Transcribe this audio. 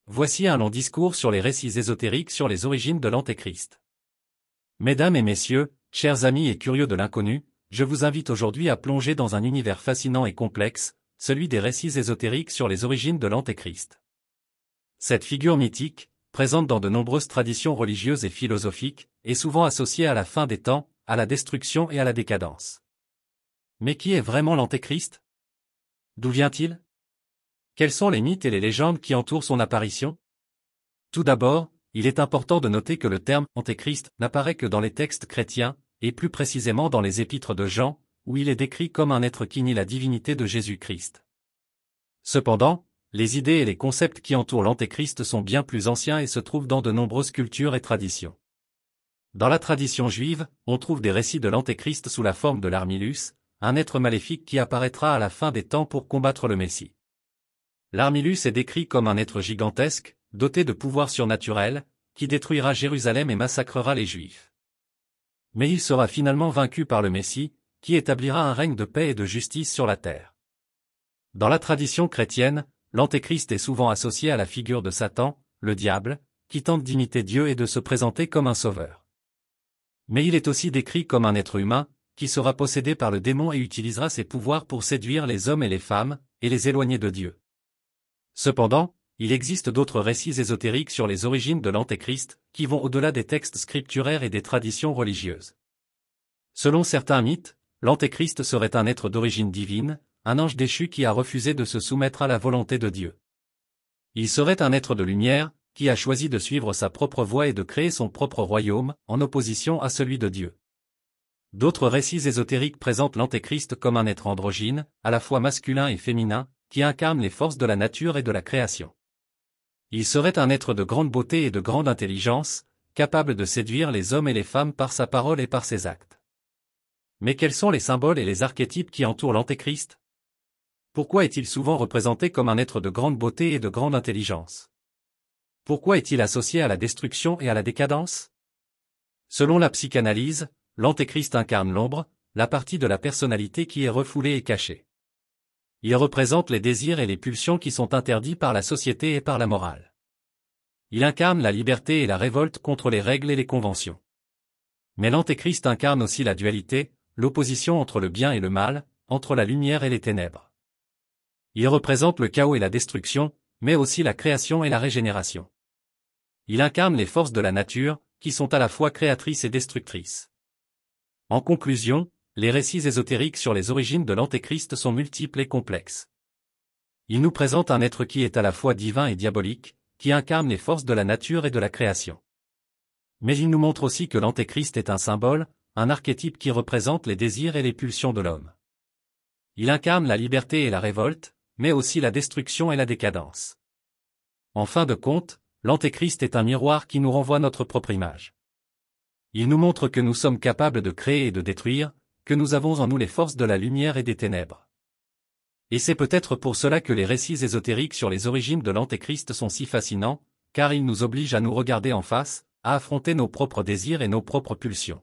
Voici un long discours sur les récits ésotériques sur les origines de l'Antéchrist. Mesdames et messieurs, chers amis et curieux de l'inconnu, je vous invite aujourd'hui à plonger dans un univers fascinant et complexe, celui des récits ésotériques sur les origines de l'Antéchrist. Cette figure mythique, présente dans de nombreuses traditions religieuses et philosophiques, est souvent associée à la fin des temps, à la destruction et à la décadence. Mais qui est vraiment l'Antéchrist? D'où vient-il? Quels sont les mythes et les légendes qui entourent son apparition? Tout d'abord, il est important de noter que le terme « Antéchrist » n'apparaît que dans les textes chrétiens, et plus précisément dans les épîtres de Jean, où il est décrit comme un être qui nie la divinité de Jésus-Christ. Cependant, les idées et les concepts qui entourent l'Antéchrist sont bien plus anciens et se trouvent dans de nombreuses cultures et traditions. Dans la tradition juive, on trouve des récits de l'Antéchrist sous la forme de l'Armilus, un être maléfique qui apparaîtra à la fin des temps pour combattre le Messie. L'Armilus est décrit comme un être gigantesque, doté de pouvoirs surnaturels, qui détruira Jérusalem et massacrera les Juifs. Mais il sera finalement vaincu par le Messie, qui établira un règne de paix et de justice sur la terre. Dans la tradition chrétienne, l'Antéchrist est souvent associé à la figure de Satan, le diable, qui tente d'imiter Dieu et de se présenter comme un sauveur. Mais il est aussi décrit comme un être humain, qui sera possédé par le démon et utilisera ses pouvoirs pour séduire les hommes et les femmes, et les éloigner de Dieu. Cependant, il existe d'autres récits ésotériques sur les origines de l'Antéchrist, qui vont au-delà des textes scripturaires et des traditions religieuses. Selon certains mythes, l'Antéchrist serait un être d'origine divine, un ange déchu qui a refusé de se soumettre à la volonté de Dieu. Il serait un être de lumière, qui a choisi de suivre sa propre voie et de créer son propre royaume, en opposition à celui de Dieu. D'autres récits ésotériques présentent l'Antéchrist comme un être androgyne, à la fois masculin et féminin, qui incarne les forces de la nature et de la création. Il serait un être de grande beauté et de grande intelligence, capable de séduire les hommes et les femmes par sa parole et par ses actes. Mais quels sont les symboles et les archétypes qui entourent l'Antéchrist? Pourquoi est-il souvent représenté comme un être de grande beauté et de grande intelligence? Pourquoi est-il associé à la destruction et à la décadence? Selon la psychanalyse, l'Antéchrist incarne l'ombre, la partie de la personnalité qui est refoulée et cachée. Il représente les désirs et les pulsions qui sont interdits par la société et par la morale. Il incarne la liberté et la révolte contre les règles et les conventions. Mais l'Antéchrist incarne aussi la dualité, l'opposition entre le bien et le mal, entre la lumière et les ténèbres. Il représente le chaos et la destruction, mais aussi la création et la régénération. Il incarne les forces de la nature, qui sont à la fois créatrices et destructrices. En conclusion, les récits ésotériques sur les origines de l'Antéchrist sont multiples et complexes. Ils nous présentent un être qui est à la fois divin et diabolique, qui incarne les forces de la nature et de la création. Mais ils nous montrent aussi que l'Antéchrist est un symbole, un archétype qui représente les désirs et les pulsions de l'homme. Il incarne la liberté et la révolte, mais aussi la destruction et la décadence. En fin de compte, l'Antéchrist est un miroir qui nous renvoie notre propre image. Il nous montre que nous sommes capables de créer et de détruire, que nous avons en nous les forces de la lumière et des ténèbres. Et c'est peut-être pour cela que les récits ésotériques sur les origines de l'Antéchrist sont si fascinants, car ils nous obligent à nous regarder en face, à affronter nos propres désirs et nos propres pulsions.